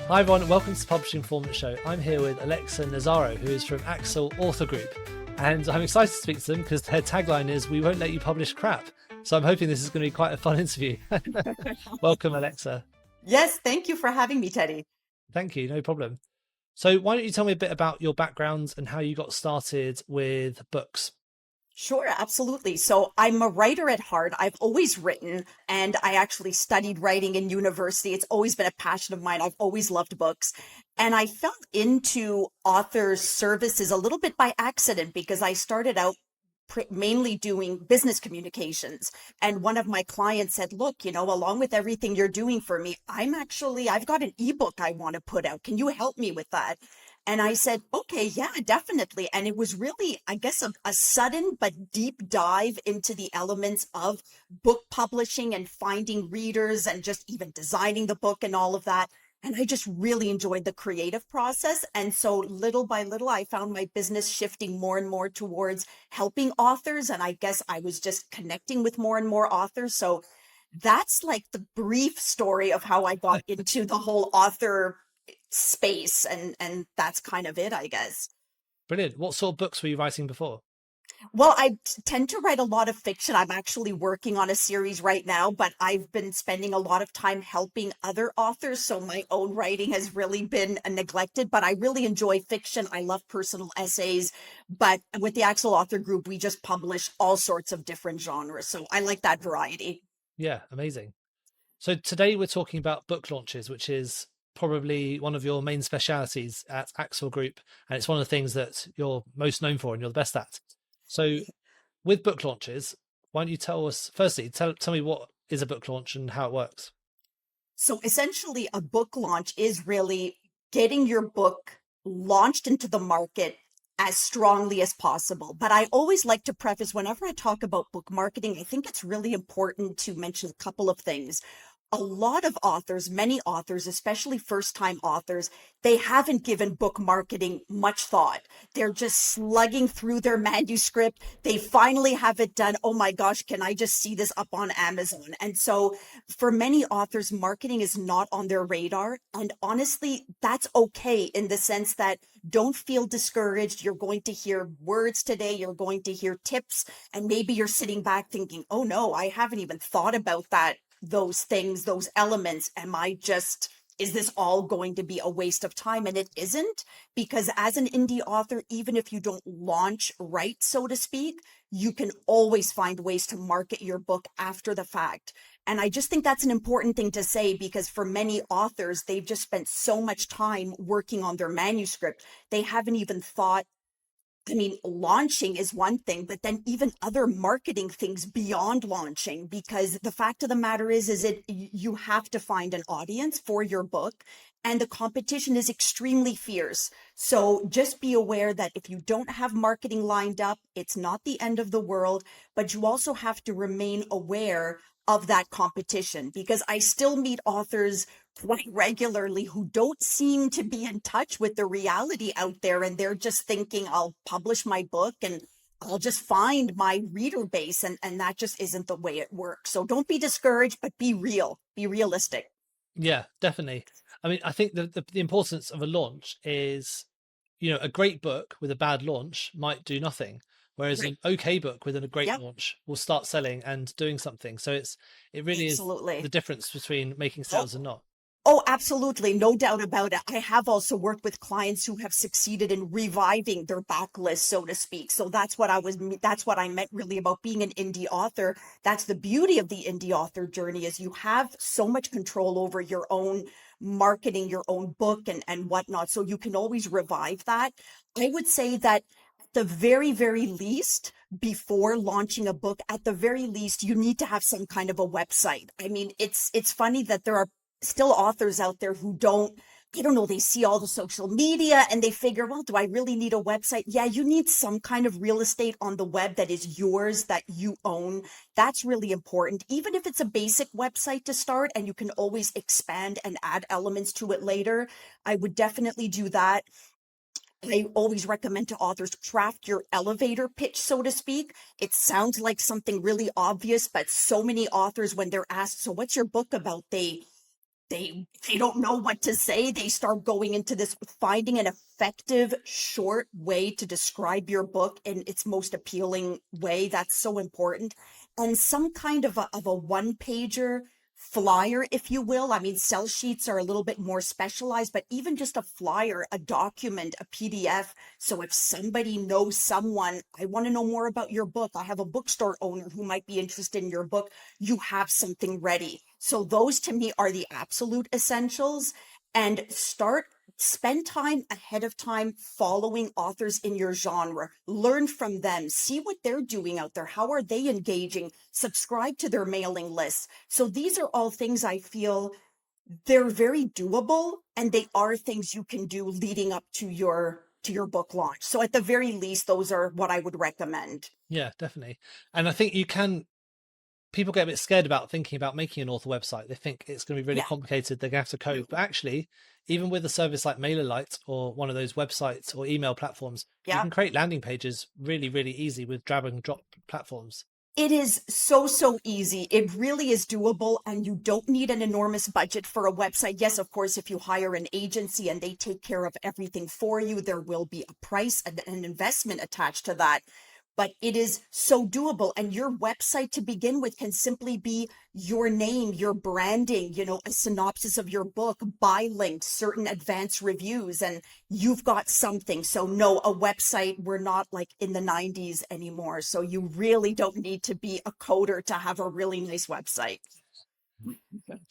Hi everyone, and welcome to the Publishing Performance Show. I'm here with Alexa and Nazzaro, who is from Axel Author Group. And I'm excited to speak to them because their tagline is, "We won't let you publish crap." So I'm hoping this is going to be quite a fun interview. Welcome, Alexa. Yes, thank you for having me, Teddy. Thank you, no problem. So why don't you tell me a bit about your background and how you got started with books? Sure, absolutely. So I'm a writer at heart. I've always written, and I actually studied writing in university. It's always been a passion of mine. I've always loved books. And I fell into author services a little bit by accident because I started out mainly doing business communications. And one of my clients said, look, along with everything you're doing for me, I've got an ebook I want to put out. Can you help me with that? And I said, okay, yeah, definitely. And it was really, I guess, a sudden but deep dive into the elements of book publishing and finding readers and just even designing the book and all of that. And I just really enjoyed the creative process. And so little by little, I found my business shifting more and more towards helping authors. And I guess I was just connecting with more and more authors. So that's like the brief story of how I got into the whole author space. And that's kind of it, I guess. Brilliant. What sort of books were you writing before? Well, I tend to write a lot of fiction. I'm actually working on a series right now, but I've been spending a lot of time helping other authors. So my own writing has really been neglected, but I really enjoy fiction. I love personal essays. But with the Axel Author Group, we just publish all sorts of different genres. So I like that variety. Yeah, amazing. So today we're talking about book launches, which is probably one of your main specialities at Axel Group. And it's one of the things that you're most known for and you're the best at. So with book launches, why don't you tell us, firstly, tell me what is a book launch and how it works? So essentially, a book launch is really getting your book launched into the market as strongly as possible. But I always like to preface whenever I talk about book marketing, I think it's really important to mention a couple of things. A lot of authors, many authors, especially first-time authors, they haven't given book marketing much thought. They're just slugging through their manuscript. They finally have it done. Oh my gosh, can I just see this up on Amazon? And so for many authors, marketing is not on their radar. And honestly, that's okay in the sense that don't feel discouraged. You're going to hear words today. You're going to hear tips. And maybe you're sitting back thinking, oh no, I haven't even thought about that. Those things, those elements, is this all going to be a waste of time? And it isn't, because as an indie author, even if you don't launch right, so to speak, you can always find ways to market your book after the fact. And I just think that's an important thing to say, because for many authors, they've just spent so much time working on their manuscript. They haven't even thought, launching is one thing, but then even other marketing things beyond launching, because the fact of the matter is you have to find an audience for your book, and the competition is extremely fierce. So just be aware that if you don't have marketing lined up, it's not the end of the world, but you also have to remain aware of that competition, because I still meet authors quite regularly who don't seem to be in touch with the reality out there. And they're just thinking, I'll publish my book and I'll just find my reader base. And that just isn't the way it works. So don't be discouraged, but be real, be realistic. Yeah, definitely. I think the importance of a launch is, a great book with a bad launch might do nothing. Whereas an okay book with a great launch will start selling and doing something. So it really Absolutely. is the difference between making sales and not. Oh, absolutely. No doubt about it. I have also worked with clients who have succeeded in reviving their backlist, so to speak. So that's what I meant really about being an indie author. That's the beauty of the indie author journey, is you have so much control over your own marketing, your own book and whatnot. So you can always revive that. I would say that at the very, very least, before launching a book, at the very least, you need to have some kind of a website. It's funny that there are still authors out there who I don't know, they see all the social media and they figure, well, do I really need a website? Yeah, you need some kind of real estate on the web that is yours, that you own. That's really important. Even if it's a basic website to start and you can always expand and add elements to it later, I would definitely do that. I always recommend to authors, craft your elevator pitch, so to speak. It sounds like something really obvious, but so many authors, when they're asked, so what's your book about? They they don't know what to say. They start going into this, finding an effective short way to describe your book in its most appealing way. That's so important. And some kind of a one pager flyer, if you will. I mean, sell sheets are a little bit more specialized, but even just a flyer, a document, a PDF. So if somebody knows someone, I want to know more about your book, I have a bookstore owner who might be interested in your book, you have something ready. So those to me are the absolute essentials. And spend time ahead of time following authors in your genre, learn from them, see what they're doing out there, how are they engaging, subscribe to their mailing lists. So these are all things I feel they're very doable, and they are things you can do leading up to your book launch. So at the very least, those are what I would recommend. Yeah, definitely. And I think people get a bit scared about thinking about making an author website. They think it's going to be really Yeah. complicated. They're going to have to code. But actually, even with a service like MailerLite or one of those websites or email platforms, you Yeah. can create landing pages really, really easy with drag and drop platforms. It is so easy. It really is doable, and you don't need an enormous budget for a website. Yes, of course, if you hire an agency and they take care of everything for you, there will be a price and an investment attached to that. But it is so doable. And your website to begin with can simply be your name, your branding, a synopsis of your book, buy links, certain advanced reviews, and you've got something. So no, a website, we're not like in the 90s anymore. So you really don't need to be a coder to have a really nice website.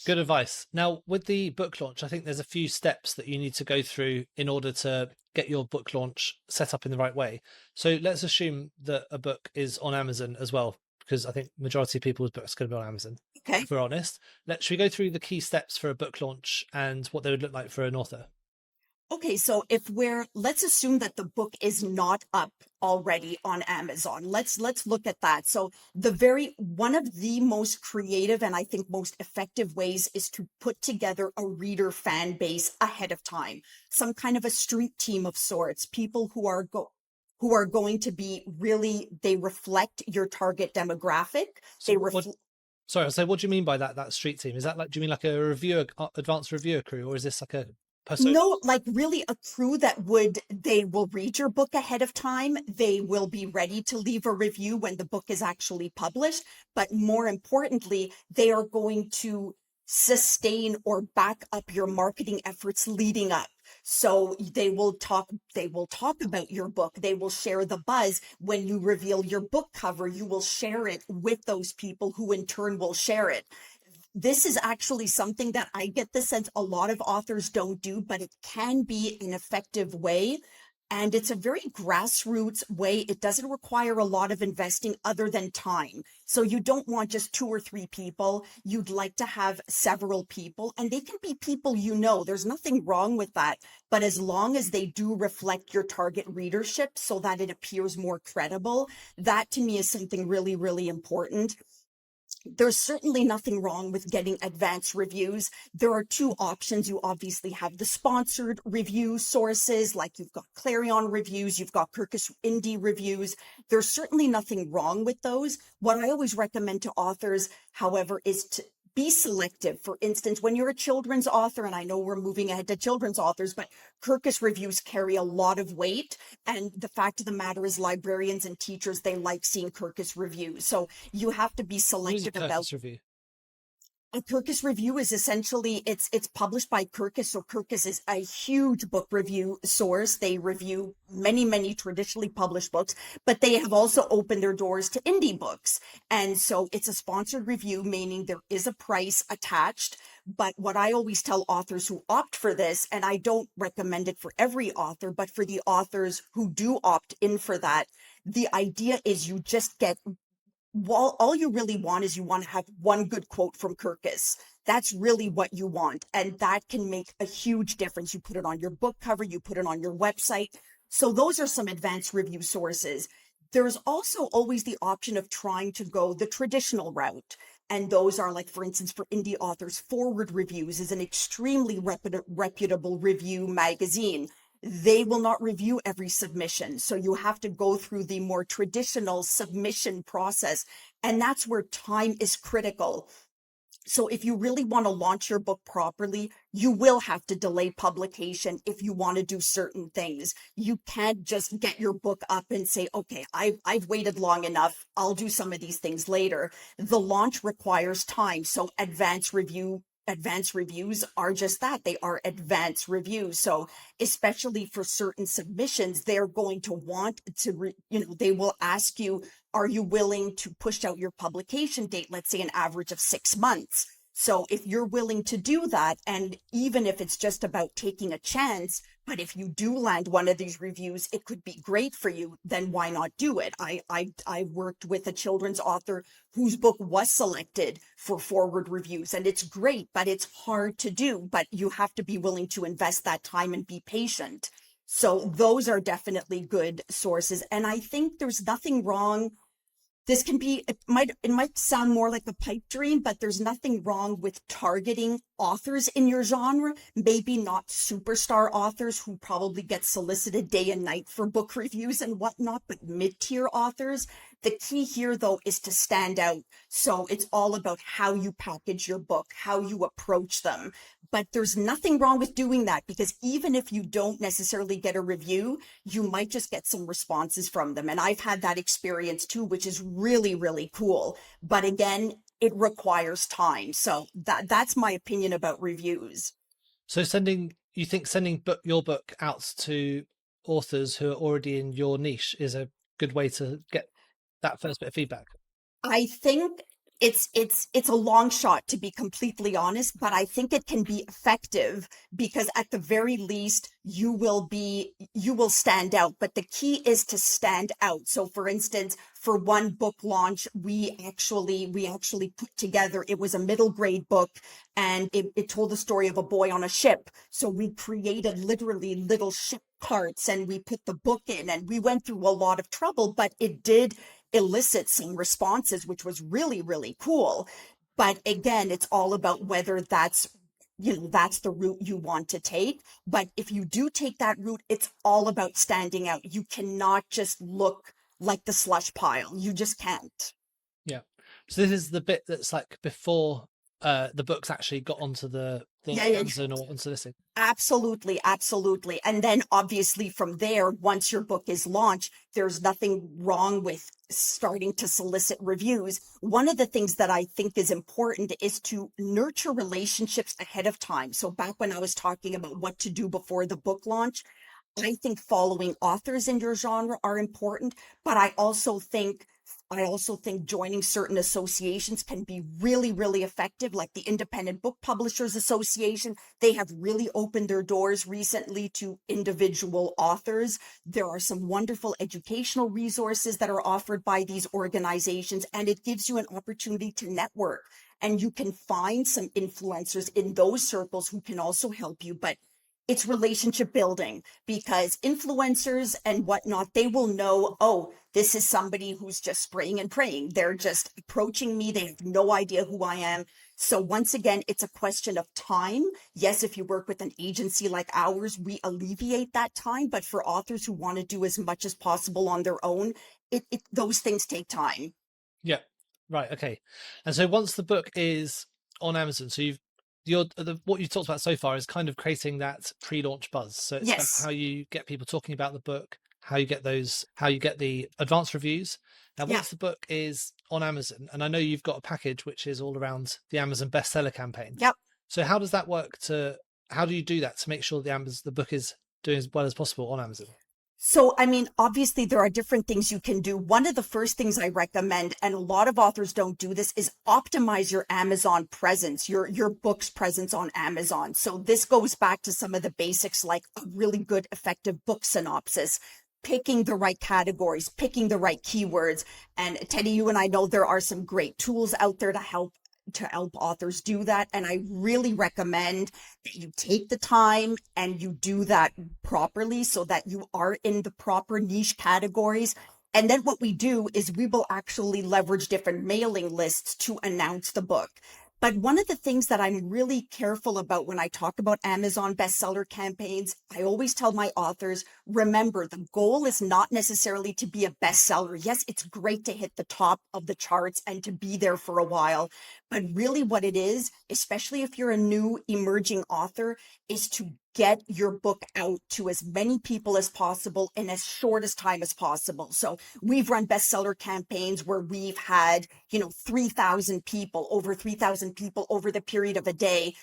Good advice. Now, with the book launch, I think there's a few steps that you need to go through in order to get your book launch set up in the right way. So let's assume that a book is on Amazon as well, because I think majority of people's books are going to be on Amazon. Okay. If we're honest, should we go through the key steps for a book launch and what they would look like for an author? Okay, so let's assume that the book is not up already on Amazon. Let's look at that. So one of the most creative and I think most effective ways is to put together a reader fan base ahead of time. Some kind of a street team of sorts, people who are going to be really, they reflect your target demographic. Sorry, so what do you mean by that street team? Is that do you mean like a reviewer, advanced reviewer crew, or is this like a persona? No, like really a crew they will read your book ahead of time. They will be ready to leave a review when the book is actually published. But more importantly, they are going to sustain or back up your marketing efforts leading up. So they will talk about your book. They will share the buzz. When you reveal your book cover, you will share it with those people who in turn will share it. This is actually something that I get the sense a lot of authors don't do, but it can be an effective way. And it's a very grassroots way. It doesn't require a lot of investing other than time. So you don't want just 2 or 3 people. You'd like to have several people, and they can be people There's nothing wrong with that. But as long as they do reflect your target readership so that it appears more credible, that to me is something really, really important. There's certainly nothing wrong with getting advanced reviews. There are 2 options. You obviously have the sponsored review sources, like you've got Clarion reviews, you've got Kirkus Indie reviews. There's certainly nothing wrong with those. What I always recommend to authors, however, is to be selective. For instance, when you're a children's author, and I know we're moving ahead to children's authors, but Kirkus reviews carry a lot of weight. And the fact of the matter is librarians and teachers, they like seeing Kirkus reviews. So you have to be selective about review. A Kirkus review is essentially, it's published by Kirkus. So Kirkus is a huge book review source. They review many traditionally published books, but they have also opened their doors to indie books. And so it's a sponsored review, meaning there is a price attached. But what I always tell authors who opt for this, and I don't recommend it for every author, but for the authors who do opt in for that, the idea is you just get all you really want is you want to have one good quote from Kirkus. That's really what you want. And that can make a huge difference. You put it on your book cover, you put it on your website. So those are some advanced review sources. There's also always the option of trying to go the traditional route. And those are, like, for instance, for indie authors, Forward Reviews is an extremely reputable review magazine. They will not review every submission. So you have to go through the more traditional submission process. And that's where time is critical. So if you really want to launch your book properly, you will have to delay publication if you want to do certain things. You can't just get your book up and say, okay, I've waited long enough. I'll do some of these things later. The launch requires time. So advanced reviews are just that. They are advanced reviews. So especially for certain submissions, they're going to want to, they will ask you, are you willing to push out your publication date, let's say an average of 6 months? So if you're willing to do that, and even if it's just about taking a chance, but if you do land one of these reviews, it could be great for you, then why not do it? I worked with a children's author whose book was selected for forward reviews, and it's great, but it's hard to do, but you have to be willing to invest that time and be patient. So those are definitely good sources. And I think there's nothing wrong. This can be, it might sound more like a pipe dream, but there's nothing wrong with targeting authors in your genre, maybe not superstar authors who probably get solicited day and night for book reviews and whatnot, but mid-tier authors. The key here, though, is to stand out. So it's all about how you package your book, how you approach them. But there's nothing wrong with doing that, because even if you don't necessarily get a review, you might just get some responses from them. And I've had that experience too, which is really, really cool. But again, it requires time. So that's my opinion about reviews. So you think sending your book out to authors who are already in your niche is a good way to get that first bit of feedback? I think it's a long shot, to be completely honest, but I think it can be effective, because at the very least you will stand out. But the key is to stand out. So for instance, for one book launch, we actually put together, it was a middle grade book, and it told the story of a boy on a ship. So we created literally little ship carts, and we put the book in, and we went through a lot of trouble, but it did elicit some responses, which was really, really cool. But again, it's all about whether that's the route you want to take. But if you do take that route, it's all about standing out. You cannot just look like the slush pile. You just can't. Yeah. So this is the bit that's like before the books actually got onto the Yeah, Amazon or onto listing. absolutely, absolutely. And then obviously from there, once your book is launched, there's nothing wrong with starting to solicit reviews. One of the things that I think is important is to nurture relationships ahead of time. So back when I was talking about what to do before the book launch, I think following authors in your genre are important, but I also think joining certain associations can be really, really effective, like the Independent Book Publishers Association. They have really opened their doors recently to individual authors. There are some wonderful educational resources that are offered by these organizations, and it gives you an opportunity to network. And you can find some influencers in those circles who can also help you. But it's relationship building, because influencers and whatnot, they will know, oh, this is somebody who's just spraying and praying. They're just approaching me. They have no idea who I am. So once again, it's a question of time. Yes, if you work with an agency like ours, we alleviate that time. But for authors who want to do as much as possible on their own, those things take time. Yeah. Right. Okay. And so once the book is on Amazon, so what you've talked about so far is kind of creating that pre-launch buzz. So it's about Yes. how you get people talking about the book, how you get the advanced reviews. Now, Yeah. once the book is on Amazon, and I know you've got a package which is all around the Amazon bestseller campaign. Yep. So how does that work how do you do that to make sure the book is doing as well as possible on Amazon? So, I mean, obviously there are different things you can do. One of the first things I recommend, and a lot of authors don't do this, is optimize your Amazon presence, your book's presence on Amazon. So this goes back to some of the basics, like a really good, effective book synopsis, picking the right categories, picking the right keywords. And Teddy, you and I know there are some great tools out there to help authors do that. And I really recommend that you take the time and you do that properly, so that you are in the proper niche categories. And then what we do is we will actually leverage different mailing lists to announce the book. But one of the things that I'm really careful about when I talk about Amazon bestseller campaigns, I always tell my authors, remember, the goal is not necessarily to be a bestseller. Yes, it's great to hit the top of the charts and to be there for a while, But really what it is, especially if you're a new emerging author, is to get your book out to as many people as possible in as short as time as possible. So we've run bestseller campaigns where we've had, 3,000 people, over 3,000 people over the period of a day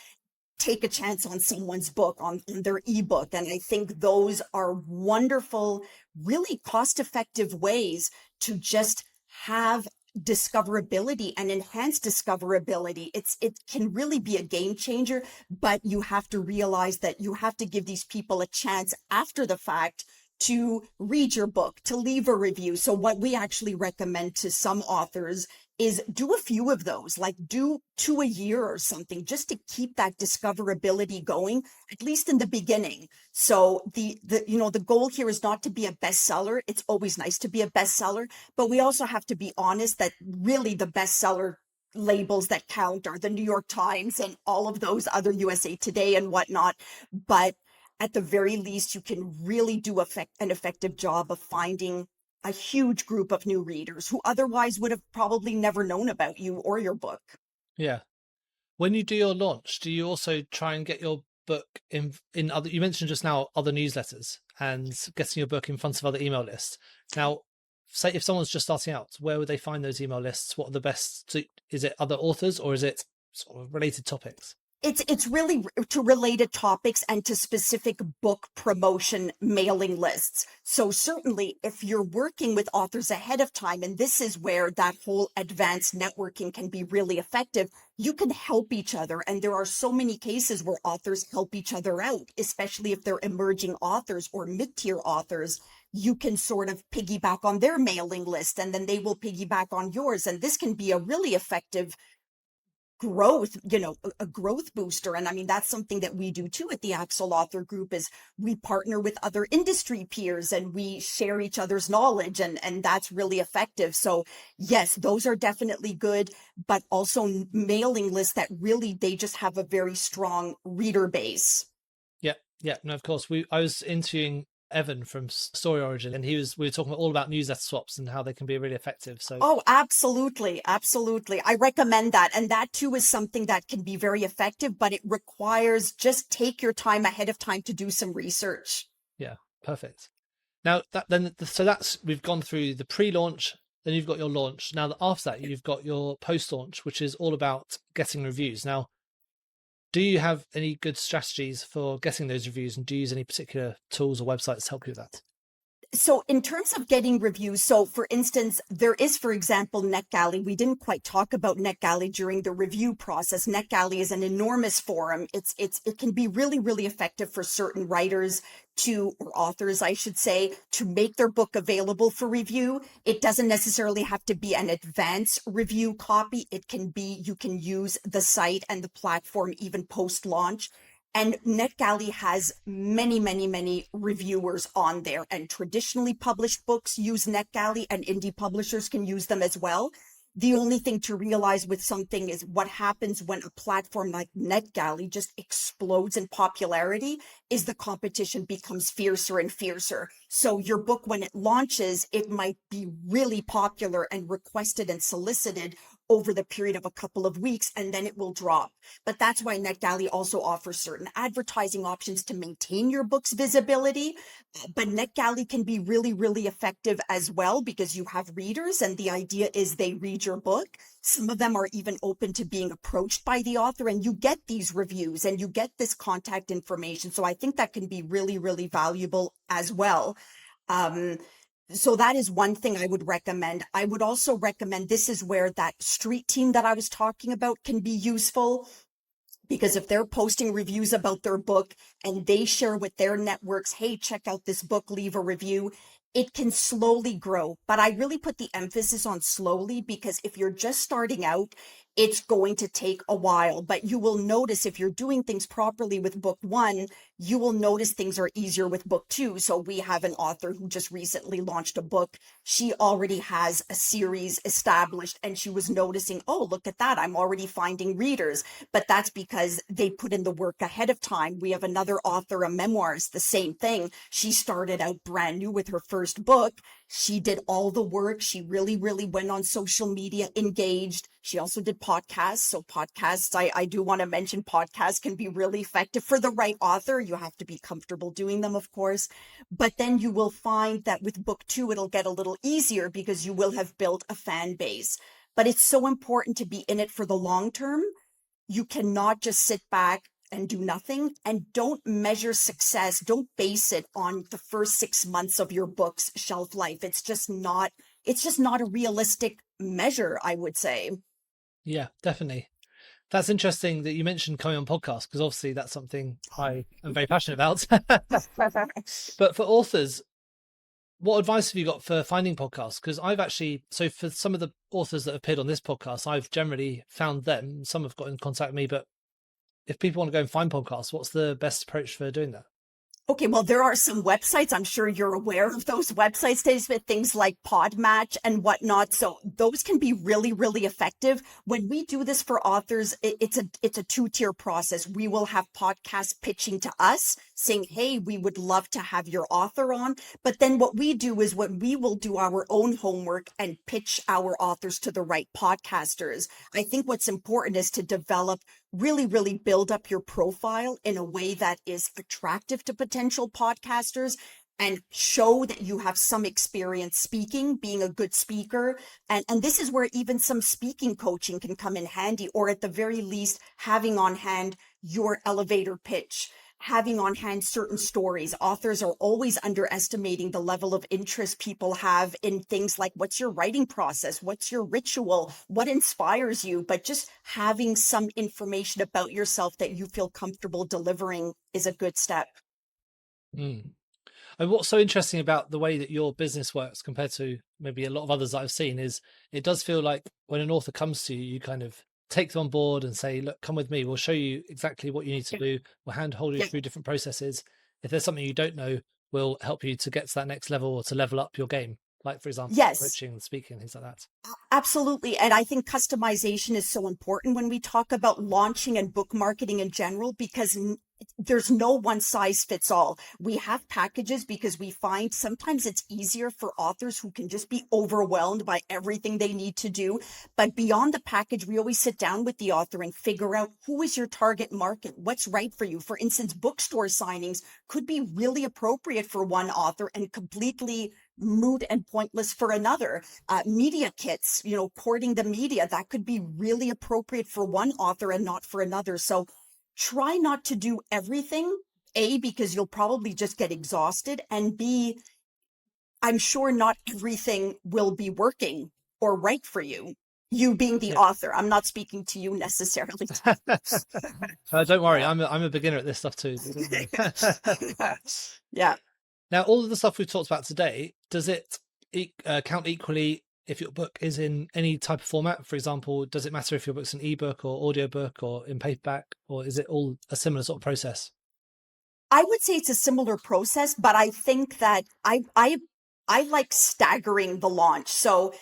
take a chance on someone's book, on their ebook. And I think those are wonderful, really cost-effective ways to just have discoverability and enhance discoverability. It can really be a game changer, but you have to realize that you have to give these people a chance after the fact to read your book, to leave a review. So what we actually recommend to some authors is do a few of those, like do 2 a year or something, just to keep that discoverability going, at least in the beginning. So the goal here is not to be a bestseller. It's always nice to be a bestseller, but we also have to be honest that really the bestseller labels that count are the New York Times and all of those other USA Today and whatnot. But at the very least, you can really do an effective job of finding a huge group of new readers who otherwise would have probably never known about you or your book. Yeah. When you do your launch, do you also try and get your book in other, you mentioned just now, other newsletters and getting your book in front of other email lists. Now, say if someone's just starting out, where would they find those email lists? What are the best? Is it other authors or is it sort of related topics? It's really to related topics and to specific book promotion mailing lists. So certainly if you're working with authors ahead of time, and this is where that whole advanced networking can be really effective, you can help each other. And there are so many cases where authors help each other out, especially if they're emerging authors or mid-tier authors. You can sort of piggyback on their mailing list and then they will piggyback on yours. And this can be a really effective growth, a growth booster. And I mean, that's something that we do too at the Axel Author Group is we partner with other industry peers and we share each other's knowledge and that's really effective. So yes, those are definitely good, but also mailing lists that really, they just have a very strong reader base. Yeah. Yeah. No, of course. I was interviewing Evan from Story Origin, and we were talking all about newsletter swaps and how they can be really effective. So oh, absolutely, absolutely, I recommend that. And that too is something that can be very effective, but it requires just take your time ahead of time to do some research. yeah, perfect. Now we've gone through the pre-launch, then you've got your launch. Now after that, you've got your post-launch, which is all about getting reviews. Now, do you have any good strategies for getting those reviews, and do you use any particular tools or websites to help you with that? So in terms of getting reviews, so for instance, there is, for example, NetGalley. We didn't quite talk about NetGalley during the review process. NetGalley is an enormous forum. It can be really, really effective for certain writers or authors, I should say, to make their book available for review. It doesn't necessarily have to be an advanced review copy. It can be, you can use the site and the platform even post-launch. And NetGalley has many, many, many reviewers on there, and traditionally published books use NetGalley and indie publishers can use them as well. The only thing to realize with something is what happens when a platform like NetGalley just explodes in popularity is the competition becomes fiercer and fiercer. So your book, when it launches, it might be really popular and requested and solicited over the period of a couple of weeks, and then it will drop. But that's why NetGalley also offers certain advertising options to maintain your book's visibility. But NetGalley can be really, really effective as well because you have readers, and the idea is they read your book. Some of them are even open to being approached by the author, and you get these reviews and you get this contact information. So I think that can be really, really valuable as well. So that is one thing I would recommend. I would also recommend, this is where that street team that I was talking about can be useful, because if they're posting reviews about their book and they share with their networks, hey, check out this book, leave a review, it can slowly grow. But I really put the emphasis on slowly, because if you're just starting out, it's going to take a while. But you will notice if you're doing things properly with book one, you will notice things are easier with book two. So we have an author who just recently launched a book. She already has a series established, and she was noticing, oh, look at that, I'm already finding readers. But that's because they put in the work ahead of time. We have another author, a memoirist, the same thing. She started out brand new with her first book. She did all the work. She really, really went on social media, engaged, She also did podcasts. So podcasts, I do want to mention podcasts can be really effective for the right author. You have to be comfortable doing them, of course. But then you will find that with book 2, it'll get a little easier because you will have built a fan base. But it's so important to be in it for the long term. You cannot just sit back and do nothing, and don't measure success. Don't base it on the first 6 months of your book's shelf life. It's just not a realistic measure, I would say. Yeah, definitely. That's interesting that you mentioned coming on podcasts, because obviously that's something I am very passionate about. But for authors, what advice have you got for finding podcasts? Because so for some of the authors that have appeared on this podcast, I've generally found them. Some have got in contact with me, but if people want to go and find podcasts, what's the best approach for doing that? Okay, well, there are some websites. I'm sure you're aware of those websites, Dave, with things like Podmatch and whatnot. So those can be really, really effective. When we do this for authors, it's a 2-tier process. We will have podcasts pitching to us saying, hey, we would love to have your author on. But then what we do is we will do our own homework and pitch our authors to the right podcasters. I think what's important is to develop, really, really build up your profile in a way that is attractive to potential podcasters, and show that you have some experience speaking, being a good speaker. And this is where even some speaking coaching can come in handy, or at the very least, having on hand your elevator pitch, having on hand certain stories. Authors are always underestimating the level of interest people have in things like, what's your writing process? What's your ritual? What inspires you? But just having some information about yourself that you feel comfortable delivering is a good step. Mm. And what's so interesting about the way that your business works compared to maybe a lot of others that I've seen is it does feel like when an author comes to you, you kind of take them on board and say, look, come with me. We'll show you exactly what you need to do. We'll handhold you through different processes. If there's something you don't know, we'll help you to get to that next level or to level up your game. Like, for example, coaching and speaking, things like that. Absolutely. And I think customization is so important when we talk about launching and book marketing in general, because there's no one size fits all. We have packages because we find sometimes it's easier for authors who can just be overwhelmed by everything they need to do. But beyond the package, we always sit down with the author and figure out who is your target market, what's right for you. For instance, bookstore signings could be really appropriate for one author and completely moot and pointless for another. Media kits, courting the media, that could be really appropriate for one author and not for another. So try not to do everything, A, because you'll probably just get exhausted, and B, I'm sure not everything will be working or right for you. You being the author, I'm not speaking to you necessarily. Don't worry, I'm a beginner at this stuff too. Yeah. Now, all of the stuff we've talked about today, does it count equally if your book is in any type of format? For example, does it matter if your book's an ebook or audiobook or in paperback, or is it all a similar sort of process? I would say it's a similar process, but I think that I like staggering the launch. So,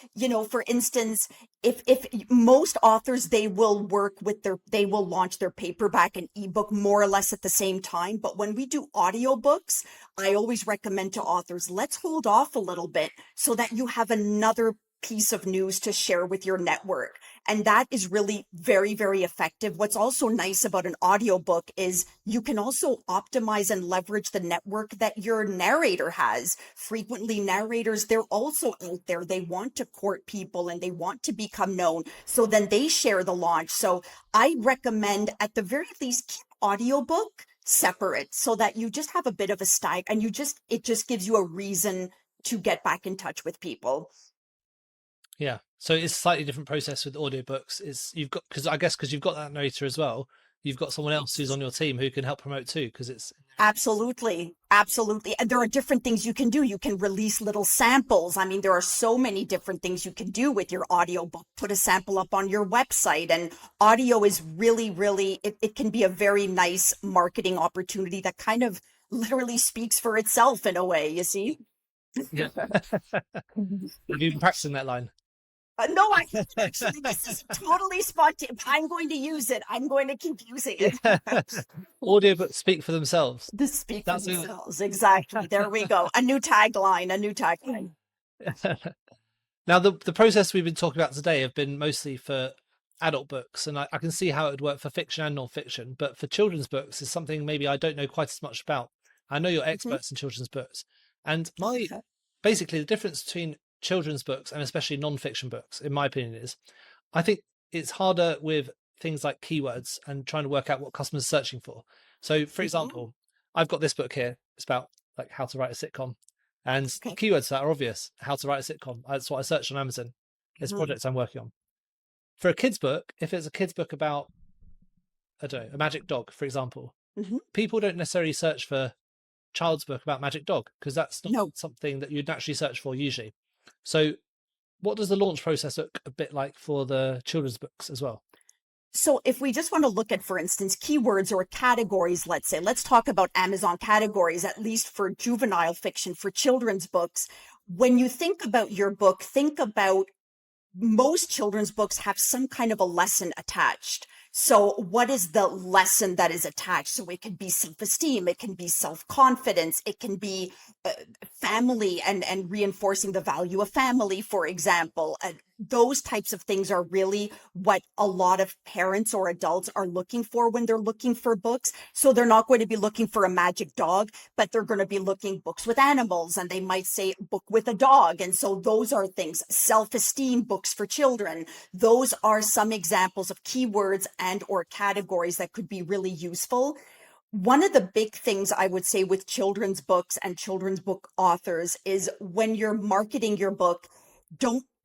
for instance, if most authors, they will launch their paperback and ebook more or less at the same time. But when we do audiobooks, I always recommend to authors, let's hold off a little bit so that you have another piece of news to share with your network. And that is really very, very effective. What's also nice about an audiobook is you can also optimize and leverage the network that your narrator has. Frequently, narrators, they're also out there. They want to court people and they want to become known. So then they share the launch. So I recommend, at the very least, keep audiobook separate so that you just have a bit of a stag, and it just gives you a reason to get back in touch with people. Yeah. So it's a slightly different process with audiobooks. Because you've got that narrator as well. You've got someone else who's on your team who can help promote too, because it's absolutely. And there are different things you can do. You can release little samples. I mean, there are so many different things you can do with your audiobook. Put a sample up on your website, and audio is really, really, it can be a very nice marketing opportunity that kind of literally speaks for itself in a way, you see? Yeah. Have you been practicing that line? No, I actually, this is totally spontaneous. I'm going to use it. I'm going to keep using it. Audiobooks speak for themselves. For themselves. Exactly. There we go. A new tagline. Now, the process we've been talking about today have been mostly for adult books, and I can see how it would work for fiction and non-fiction, but for children's books is something maybe I don't know quite as much about. I know you're Mhm. experts in children's books, and basically the difference between children's books and especially non-fiction books, in my opinion, is I think it's harder with things like keywords and trying to work out what customers are searching for. So, for Mhm. example, I've got this book here. It's about like how to write a sitcom, and the Okay. keywords for that are obvious. How to write a sitcom. That's what I searched on Amazon. It's Mhm. projects I'm working on. For a kid's book, if it's a kid's book about, I don't know, a magic dog, for example, Mhm. people don't necessarily search for child's book about magic dog because that's not No. something that you'd naturally search for usually. So, what does the launch process look a bit like for the children's books as well? So if we just want to look at, for instance, keywords or categories, let's say, let's talk about Amazon categories, at least for juvenile fiction, for children's books. When you think about your book, think about most children's books have some kind of a lesson attached. So what is the lesson that is attached? So it can be self-esteem, it can be self-confidence, it can be family and reinforcing the value of family, for example. Those types of things are really what a lot of parents or adults are looking for when they're looking for books. So they're not going to be looking for a magic dog, but they're going to be looking books with animals, and they might say book with a dog. And so those are things, self-esteem books for children. Those are some examples of keywords and or categories that could be really useful. One of the big things I would say with children's books and children's book authors is when you're marketing your book,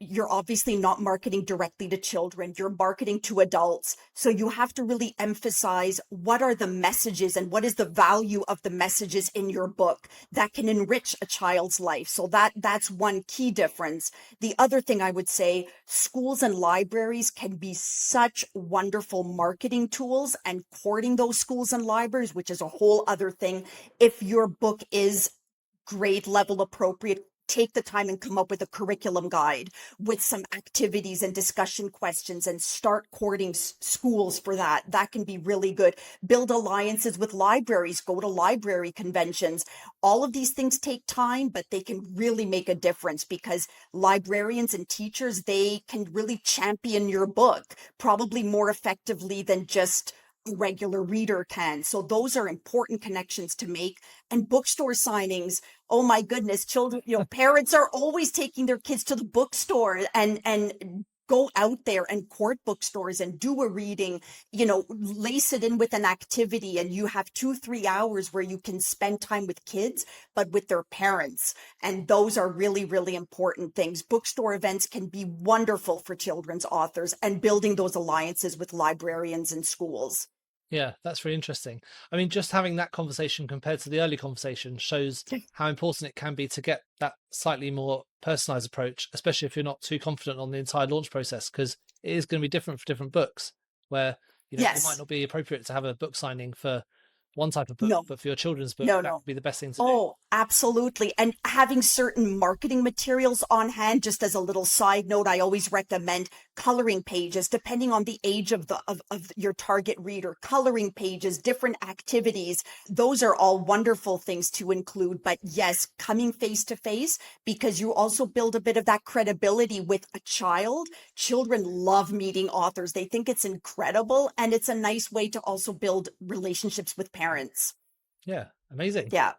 you're obviously not marketing directly to children, you're marketing to adults. So you have to really emphasize what are the messages and what is the value of the messages in your book that can enrich a child's life. So that's one key difference. The other thing I would say, schools and libraries can be such wonderful marketing tools, and courting those schools and libraries, which is a whole other thing. If your book is grade level appropriate, take the time and come up with a curriculum guide with some activities and discussion questions, and start courting schools for that. That can be really good. Build alliances with libraries, go to library conventions. All of these things take time, but they can really make a difference, because librarians and teachers, they can really champion your book probably more effectively than just a regular reader can. So those are important connections to make. And bookstore signings, oh my goodness, children, parents are always taking their kids to the bookstore, and go out there and court bookstores and do a reading, lace it in with an activity, and you have 2-3 hours where you can spend time with kids, but with their parents. And those are really, really important things. Bookstore events can be wonderful for children's authors, and building those alliances with librarians and schools. Yeah, that's really interesting. I mean, just having that conversation compared to the early conversation shows how important it can be to get that slightly more personalized approach, especially if you're not too confident on the entire launch process, because it is going to be different for different books, where, it might Yes. not be appropriate to have a book signing for one type of book, No, but for your children's book, no, that no. would be the best thing to do. Oh, absolutely. And having certain marketing materials on hand, just as a little side note, I always recommend coloring pages, depending on the age of of your target reader, coloring pages, different activities. Those are all wonderful things to include. But yes, coming face to face, because you also build a bit of that credibility with a child. Children love meeting authors. They think it's incredible. And it's a nice way to also build relationships with parents. Yeah, amazing. Yeah.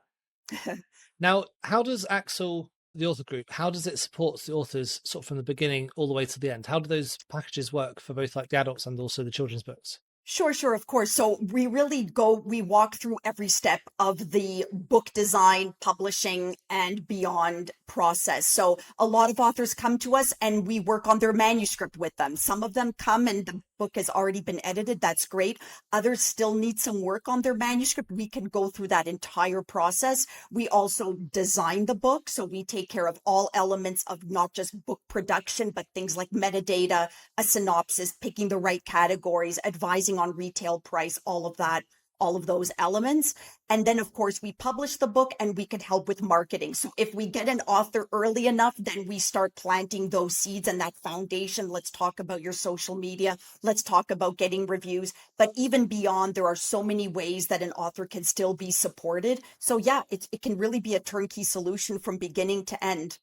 Now, how does Axel, the author group, how does it support the authors sort of from the beginning all the way to the end? How do those packages work for both like the adults and also the children's books? Sure, of course. So we walk through every step of the book design, publishing, and beyond process. So a lot of authors come to us and we work on their manuscript with them. Some of them come and the book has already been edited. That's great. Others still need some work on their manuscript. We can go through that entire process. We also design the book. So we take care of all elements of not just book production, but things like metadata, a synopsis, picking the right categories, advising on retail price, all of that, all of those elements. And then, of course, we publish the book and we can help with marketing. So if we get an author early enough, then we start planting those seeds and that foundation. Let's talk about your social media. Let's talk about getting reviews. But even beyond, there are so many ways that an author can still be supported. So yeah, it can really be a turnkey solution from beginning to end.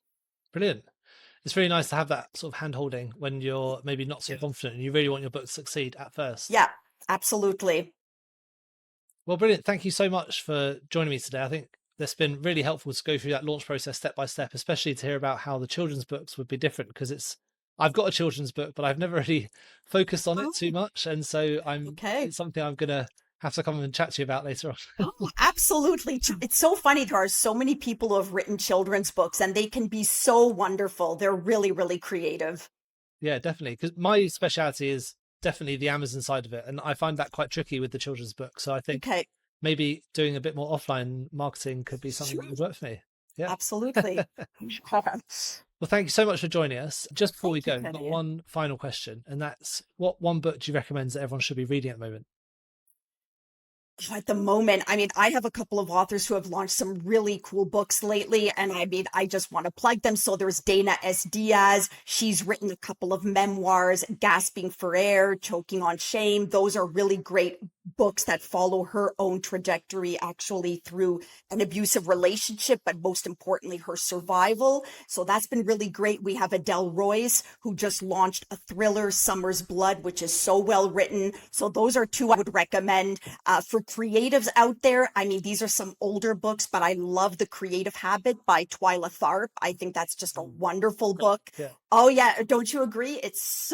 Brilliant. It's really nice to have that sort of hand holding when you're maybe not so confident and you really want your book to succeed at first. Yeah, absolutely. Well, brilliant. Thank you so much for joining me today. I think that's been really helpful to go through that launch process step by step, especially to hear about how the children's books would be different, because I've got a children's book, but I've never really focused on it too Oh, much. And so okay. it's something I'm going to have to come and chat to you about later on. Oh, absolutely. It's so funny. There are so many people who have written children's books and they can be so wonderful. They're really, really creative. Yeah, definitely. Because my specialty is definitely the Amazon side of it. And I find that quite tricky with the children's book. So I think Okay. maybe doing a bit more offline marketing could be something Sure. that would work for me. Yeah. Absolutely. Well, thank you so much for joining us. Just before we Thank you, go, I've got Teddy. one final question, and that's what one book do you recommend that everyone should be reading at the moment? At the moment, I mean, I have a couple of authors who have launched some really cool books lately, and I mean, I just want to plug them. So there's Dana S. Diaz. She's written a couple of memoirs, Gasping for Air, Choking on Shame. Those are really great books that follow her own trajectory actually through an abusive relationship, but most importantly, her survival. So that's been really great. We have Adele Royce, who just launched a thriller, Summer's Blood, which is so well written. So those are two I would recommend. For creatives out there, I mean, these are some older books, but I love The Creative Habit by Twyla Tharp. I think that's just a wonderful book. Yeah. Oh yeah, don't you agree? It's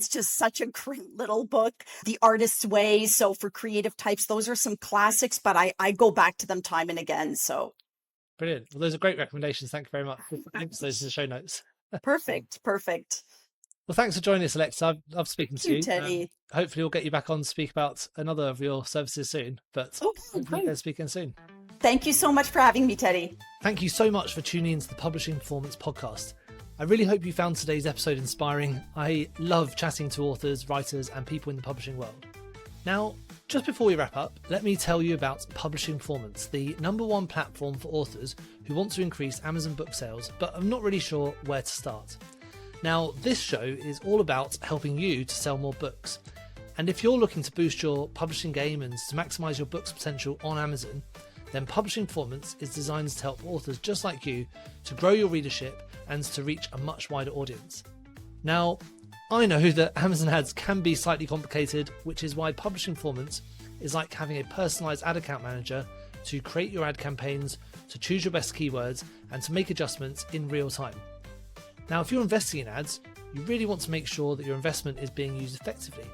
just such a great little book. The Artist's Way. So for creative types, those are some classics, but I go back to them time and again. So Brilliant. Well, those are great recommendations. Thank you very much. Links those in the show notes. perfect. Well, thanks for joining us, Alexa. I've loved speaking Thank to you, you. Teddy. Hopefully, we'll get you back on to speak about another of your services soon. But Okay, hopefully, great. we'll speak again soon. Thank you so much for having me, Teddy. Thank you so much for tuning into the Publishing Performance podcast. I really hope you found today's episode inspiring. I love chatting to authors, writers, and people in the publishing world. Now, just before we wrap up, let me tell you about Publishing Performance, the #1 platform for authors who want to increase Amazon book sales, but I'm not really sure where to start. Now, this show is all about helping you to sell more books. And if you're looking to boost your publishing game and to maximize your book's potential on Amazon, then Publishing Performance is designed to help authors just like you to grow your readership and to reach a much wider audience. Now, I know that Amazon ads can be slightly complicated, which is why Publishing Performance is like having a personalized ad account manager to create your ad campaigns, to choose your best keywords, and to make adjustments in real time. Now, if you're investing in ads, you really want to make sure that your investment is being used effectively,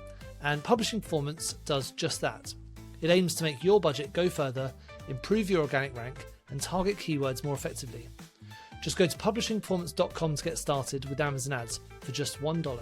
and Publishing Performance does just that. It aims to make your budget go further, improve your organic rank, and target keywords more effectively. Just go to publishingperformance.com to get started with Amazon ads for just $1.